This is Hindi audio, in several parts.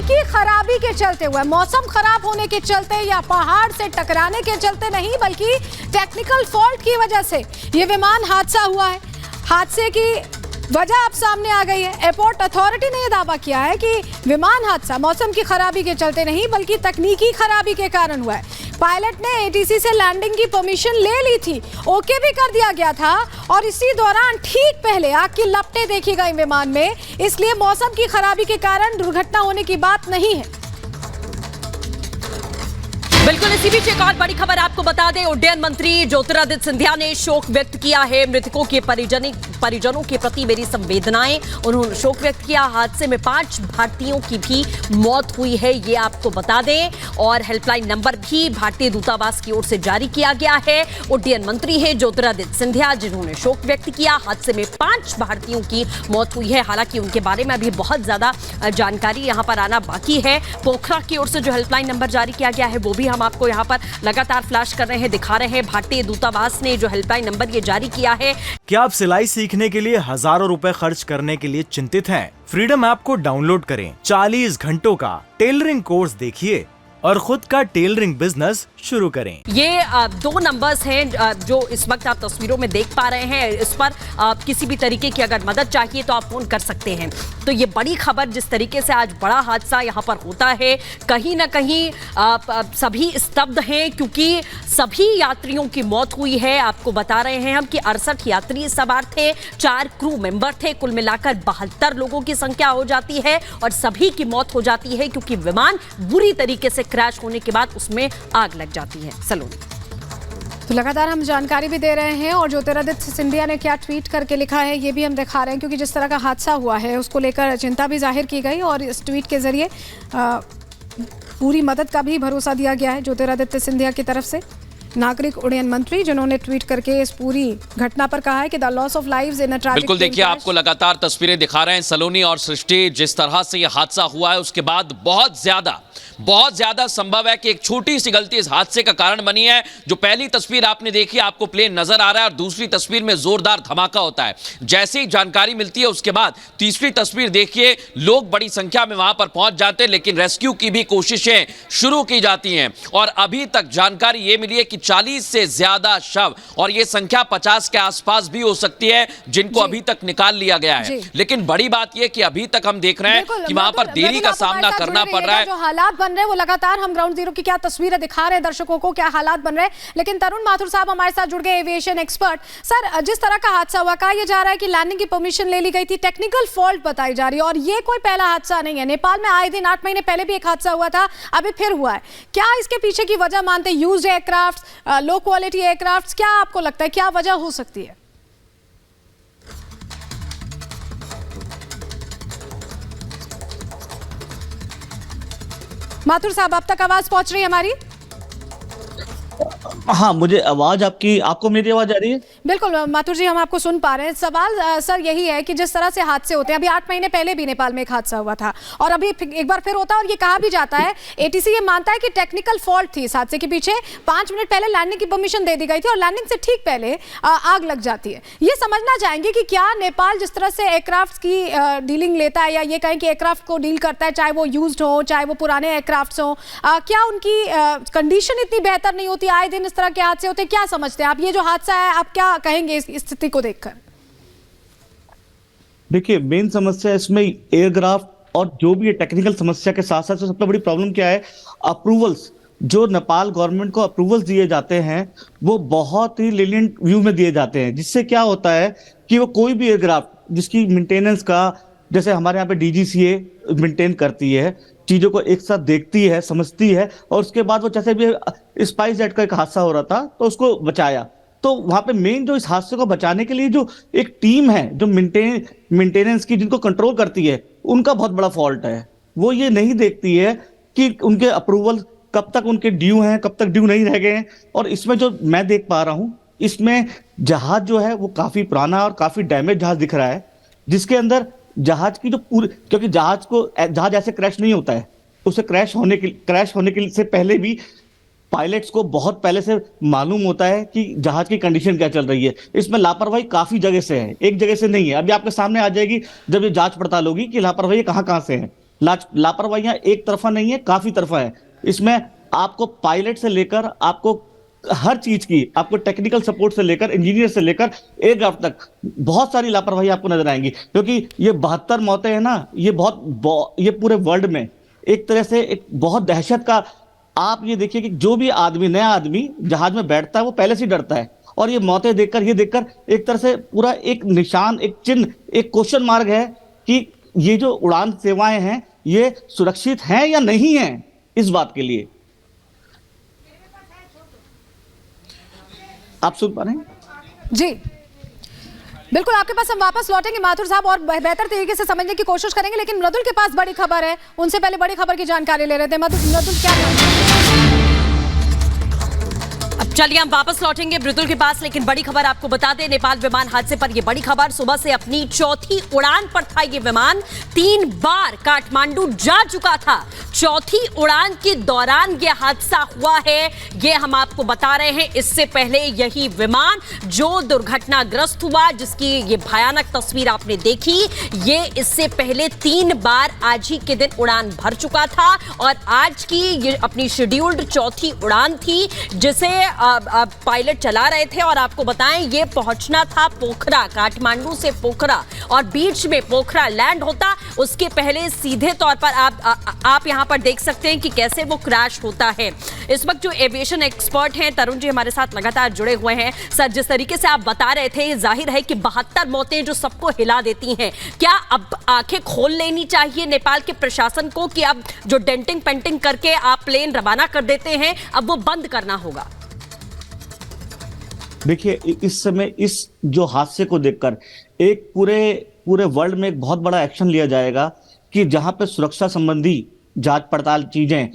तकनीकी खराबी के चलते हुआ, मौसम खराब होने के चलते या पहाड़ से टकराने के चलते नहीं, बल्कि टेक्निकल फॉल्ट की वजह से ये विमान हादसा हुआ है। हादसे की वजह अब सामने आ गई है। एयरपोर्ट अथॉरिटी ने यह दावा किया है कि विमान हादसा मौसम की खराबी के चलते नहीं, बल्कि तकनीकी खराबी के कारण हुआ है। पायलट ने एटीसी से लैंडिंग की परमिशन ले ली थी, ओके भी कर दिया गया था, और इसी दौरान ठीक पहले आग की लपटें देखी गई विमान में। इसलिए मौसम की खराबी के कारण दुर्घटना होने की बात नहीं है। बिल्कुल, इसी बीच एक और बड़ी खबर आपको बता दें, उड्डयन मंत्री ज्योतिरादित्य सिंधिया ने शोक व्यक्त किया है। मृतकों के परिजनों के प्रति मेरी संवेदनाएं, उन्होंने शोक व्यक्त किया। हादसे में 5 भारतीयों की भी मौत हुई है, ये आपको बता दें। और हेल्पलाइन नंबर भी भारतीय दूतावास की ओर से जारी किया गया है। उड्डयन मंत्री है ज्योतिरादित्य सिंधिया, जिन्होंने शोक व्यक्त किया। हादसे में 5 भारतीयों की मौत हुई है। हालांकि उनके बारे में अभी बहुत ज्यादा जानकारी यहां पर आना बाकी है। पोखरा की ओर से जो हेल्पलाइन नंबर जारी किया गया है वो भी हम आपको यहां पर लगातार फ्लैश कर रहे हैं, दिखा रहे हैं। भारतीय दूतावास ने जो हेल्पलाइन नंबर ये जारी किया है। क्या आप सिलाई सीखने के लिए हजारों रुपए खर्च करने के लिए चिंतित हैं? फ्रीडम ऐप को डाउनलोड करें, 40 घंटों का टेलरिंग कोर्स देखिए और खुद का टेलरिंग बिजनेस शुरू करें। ये 2 नंबर्स हैं जो इस वक्त आप तस्वीरों में देख पा रहे हैं। इस पर किसी भी तरीके की अगर मदद चाहिए तो आप फोन कर सकते हैं। तो ये बड़ी खबर, जिस तरीके से आज बड़ा हादसा यहाँ पर होता है, कहीं ना कहीं सभी स्तब्ध हैं, क्योंकि सभी यात्रियों की मौत हुई है। आपको बता रहे हैं हम कि 68 यात्री सवार थे, 4 क्रू मेंबर थे। कुल मिलाकर 72 लोगों की संख्या हो जाती है और सभी की मौत हो जाती है, क्योंकि विमान बुरी तरीके से क्रैश होने के बाद उसमें आग लग जाती है। सलोनी, तो लगातार हम जानकारी भी दे रहे हैं, और ज्योतिरादित्य सिंधिया ने क्या ट्वीट करके लिखा है ये भी हम दिखा रहे हैं, क्योंकि जिस तरह का हादसा हुआ है उसको लेकर चिंता भी जाहिर की गई और इस ट्वीट के जरिए पूरी मदद का भी भरोसा दिया गया है ज्योतिरादित्य सिंधिया की तरफ से। नागरिक उड्डयन मंत्री जिन्होंने ट्वीट करके इस पूरी घटना पर कहा है कि the loss of lives in a tragic. बिल्कुल, देखिए आपको लगातार तस्वीरें दिखा रहे हैं सलोनी और सृष्टि। जिस तरह से यह हादसा हुआ है उसके बाद बहुत ज्यादा संभव है कि एक छोटी सी गलती इस हादसे का कारण बनी है। जो पहली तस्वीर आपने देखी, आपको प्लेन नजर आ रहा है और दूसरी तस्वीर में जोरदार धमाका होता है। जैसे ही जानकारी मिलती है उसके बाद तीसरी तस्वीर देखिए, लोग बड़ी संख्या में वहां पर पहुंच जाते हैं, लेकिन रेस्क्यू की भी कोशिशें शुरू की जाती हैं। और अभी तक जानकारी यह मिली है कि 40 से ज्यादा शव, और यह संख्या 50 के आसपास भी हो सकती है, जिनको अभी तक निकाल लिया गया है। लेकिन बड़ी बात यह कि अभी तक हम देख रहे हैं कि वहां पर देरी का सामना करना पड़ रहा है। जो हालात बन रहे हैं वो लगातार हम ग्राउंड जीरो की क्या तस्वीरें दिखा रहे हैं दर्शकों को, क्या हालात बन रहे हैं। लेकिन तरुण माथुर साहब हमारे साथ जुड़ गए, एविएशन एक्सपर्ट। सर, जिस तरह का हादसा हुआ, कहा यह जा रहा है कि लैंडिंग की परमिशन ले ली गई थी, टेक्निकल फॉल्ट बताई जा रही है, और ये कोई पहला हादसा नहीं है। नेपाल में आए दिन 8 महीने पहले भी एक हादसा हुआ था, अभी फिर हुआ है। क्या इसके पीछे की वजह मानते हैं? Used aircraft, low quality aircraft, क्या आपको लगता है क्या वजह हो सकती है? माथुर साहब, अब तक आवाज पहुंच रही है हमारी? हाँ, मुझे आवाज आपको मेरी आवाज आ रही है? बिल्कुल माथुर जी, हम आपको सुन पा रहे हैं। सवाल सर यही है कि जिस तरह से हादसे होते हैं, अभी 8 महीने पहले भी नेपाल में एक हादसा हुआ था और अभी एक बार फिर होता है, और ये कहा भी जाता है, एटीसी ये मानता है कि टेक्निकल फॉल्ट थी इस हादसे के पीछे। 5 मिनट पहले लैंडिंग की परमिशन दे दी गई थी और लैंडिंग से ठीक पहले आग लग जाती है। ये समझना चाहेंगे कि क्या नेपाल जिस तरह से एयरक्राफ्ट की डीलिंग लेता है, या ये कहें कि एयरक्राफ्ट को डील करता है, चाहे वो यूज्ड हो चाहे वो पुराने एयरक्राफ्ट हो, क्या उनकी कंडीशन इतनी बेहतर नहीं होती? आए दिन इस तरह के हादसे होते, क्या समझते हैं आप? ये जो हादसा है, आप क्या कहेंगे इस स्थिति को देखकर? देखिए, मेन समस्या इसमें एयरक्राफ्ट और जो भी टेक्निकल समस्या के साथ साथ सबसे बड़ी प्रॉब्लम क्या है, अप्रूवल्स। जो नेपाल गवर्नमेंट को अप्रूवल्स दिए जाते हैं वो बहुत ही लीनिएंट व्यू में दिए जाते हैं, जिससे क्या होता है कि वो कोई भी एयरक्राफ्ट जिसकी मेंटेनेंस का, जैसे हमारे यहाँ पे डीजीसीए मेंटेन करती है, चीजों को एक साथ देखती है, समझती है, और उसके बाद वो जैसे भी स्पाइस जेट का एक हादसा हो रहा था तो उसको बचाया। तो वहां पे मेन जो इस हादसे को बचाने के लिए जो एक टीम है जो मेंटेनेंस की, जिनको कंट्रोल करती है, उनका बहुत बड़ा फॉल्ट है। वो ये नहीं देखती है कि उनके अप्रूवल कब तक उनके ड्यू हैं, कब तक ड्यू नहीं रह गए हैं। और इसमें जो मैं देख पा रहा हूं, इसमें जहाज जो है वो काफी पुराना और काफी डैमेज जहाज दिख रहा है, जिसके अंदर जहाज की जो पूरी, क्योंकि जहाज ऐसे क्रैश नहीं होता है, उसे क्रैश होने के से पहले भी पायलट्स को बहुत पहले से मालूम होता है कि जहाज की कंडीशन क्या चल रही है। इसमें लापरवाही काफी जगह से है, एक जगह से नहीं है। अभी आपके सामने आ जाएगी जब ये जांच पड़ताल होगी कि लापरवाही कहां से है। लापरवाहियां एक तरफा नहीं है, काफी तरफा है। इसमें आपको पायलट से लेकर आपको हर चीज की, आपको टेक्निकल सपोर्ट से लेकर इंजीनियर से लेकर एयरक्राफ्ट तक बहुत सारी लापरवाही आपको नजर आएंगी। क्योंकि ये 72 मौतें हैं ना, ये पूरे वर्ल्ड में एक तरह से एक बहुत दहशत का। आप ये देखिए कि जो भी आदमी, नया आदमी जहाज में बैठता है वो पहले से ही डरता है, और ये मौतें देखकर, ये देखकर एक तरह से पूरा एक निशान, एक चिन्ह, एक क्वेश्चन मार्क है कि ये जो उड़ान सेवाएं हैं ये सुरक्षित हैं या नहीं है, इस बात के लिए। आप सुन पा रहे हैं? जी बिल्कुल, आपके पास हम वापस लौटेंगे माथुर साहब और बेहतर तरीके से समझने की कोशिश करेंगे, लेकिन मृदुल के पास बड़ी खबर है। उनसे पहले बड़ी खबर की जानकारी ले रहे थे। मृदुल क्या? अब चलिए हम वापस लौटेंगे मृदुल के पास, लेकिन बड़ी खबर आपको बता दें, नेपाल विमान हादसे पर यह बड़ी खबर। सुबह से अपनी चौथी उड़ान पर था ये विमान, 3 बार काठमांडू जा चुका था। चौथी उड़ान के दौरान यह हादसा हुआ है, ये हम आपको बता रहे हैं। इससे पहले यही विमान जो दुर्घटनाग्रस्त हुआ, जिसकी ये भयानक तस्वीर आपने देखी, ये इससे पहले 3 बार आज ही के दिन उड़ान भर चुका था, और आज की ये अपनी शेड्यूल्ड चौथी उड़ान थी, जिसे पायलट चला रहे थे। और आपको बताएं, ये पहुंचना था पोखरा, काठमांडू से पोखरा, और बीच में पोखरा लैंड होता, उसके पहले सीधे तौर पर आप यहां पर देख सकते हैं कि कैसे वो क्रैश होता है। इस वक्त जो एविएशन एक्सपर्ट हैं तरुण जी हमारे साथ लगातार जुड़े हुए हैं। सर, जिस तरीके से आप बता रहे थे, जाहिर है कि 72 मौतें जो सबको हिला देती हैं, क्या अब आंखें खोल लेनी चाहिए नेपाल के प्रशासन को कि अब जो डेंटिंग पेंटिंग करके आप प्लेन रवाना कर देते हैं, अब वो बंद करना होगा? देखिए, इस समय इस जो हादसे को देखकर एक पूरे वर्ल्ड में एक बहुत बड़ा एक्शन लिया जाएगा कि जहां पे सुरक्षा संबंधी जांच पड़ताल चीजें,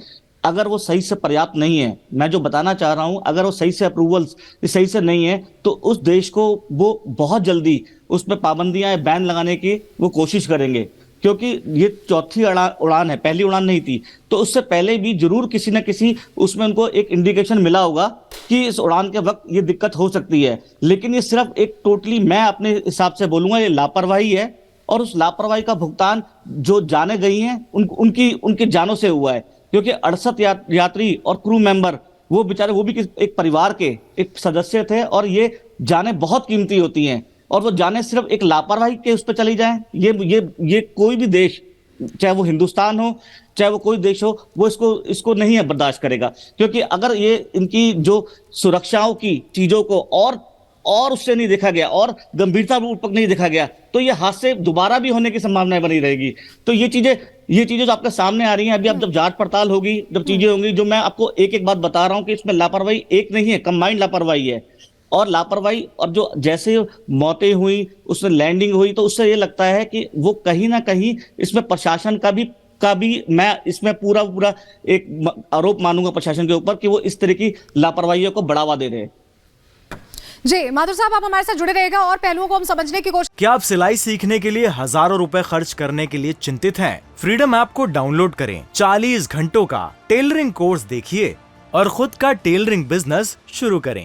अगर वो सही से पर्याप्त नहीं है, मैं जो बताना चाह रहा हूं, अगर वो सही से अप्रूवल्स सही से नहीं है, तो उस देश को वो बहुत जल्दी उस पर पाबंदियां, बैन लगाने की वो कोशिश करेंगे। क्योंकि ये चौथी उड़ान है, पहली उड़ान नहीं थी, तो उससे पहले भी जरूर किसी न किसी उसमें उनको एक इंडिकेशन मिला होगा कि इस उड़ान के वक्त ये दिक्कत हो सकती है। लेकिन ये सिर्फ एक टोटली, मैं अपने हिसाब से बोलूंगा, ये लापरवाही है, और उस लापरवाही का भुगतान जो जाने गई हैं उनकी जानों से हुआ है। क्योंकि 68 यात्री और क्रू मेंबर, वो बेचारे, वो भी एक परिवार के एक सदस्य थे, और ये जानें बहुत कीमती होती हैं, और वो जाने सिर्फ एक लापरवाही के उस पर चली जाएं, ये कोई भी देश, चाहे वो हिंदुस्तान हो, चाहे वो कोई देश हो, वो इसको नहीं है बर्दाश्त करेगा। क्योंकि अगर ये इनकी जो सुरक्षाओं की चीजों को और उससे नहीं देखा गया, और गंभीरता पूर्वक नहीं देखा गया, तो ये हादसे दोबारा भी होने की संभावना बनी रहेगी। तो ये चीजें जो आपके सामने आ रही हैं, अभी अब जब जांच पड़ताल होगी, जब चीजें होंगी, जो मैं आपको एक एक बात बता रहा हूं कि इसमें लापरवाही एक नहीं है, कंबाइंड लापरवाही है। और लापरवाही, और जो जैसे मौतें हुई, उसमें लैंडिंग हुई, तो उससे ये लगता है कि वो कहीं ना कहीं इसमें प्रशासन का भी मैं इसमें पूरा एक आरोप मानूंगा प्रशासन के ऊपर कि वो इस तरह की लापरवाहियों को बढ़ावा दे रहे हैं। जी माथुर साहब, आप हमारे साथ जुड़े रहेगा और पहलुओं को हम समझने की कोशिश। क्या आप सिलाई सीखने के लिए हजारों रुपए खर्च करने के लिए चिंतित हैं? फ्रीडम ऐप को डाउनलोड करें, 40 घंटों का टेलरिंग कोर्स देखिए और खुद का टेलरिंग बिजनेस शुरू करें।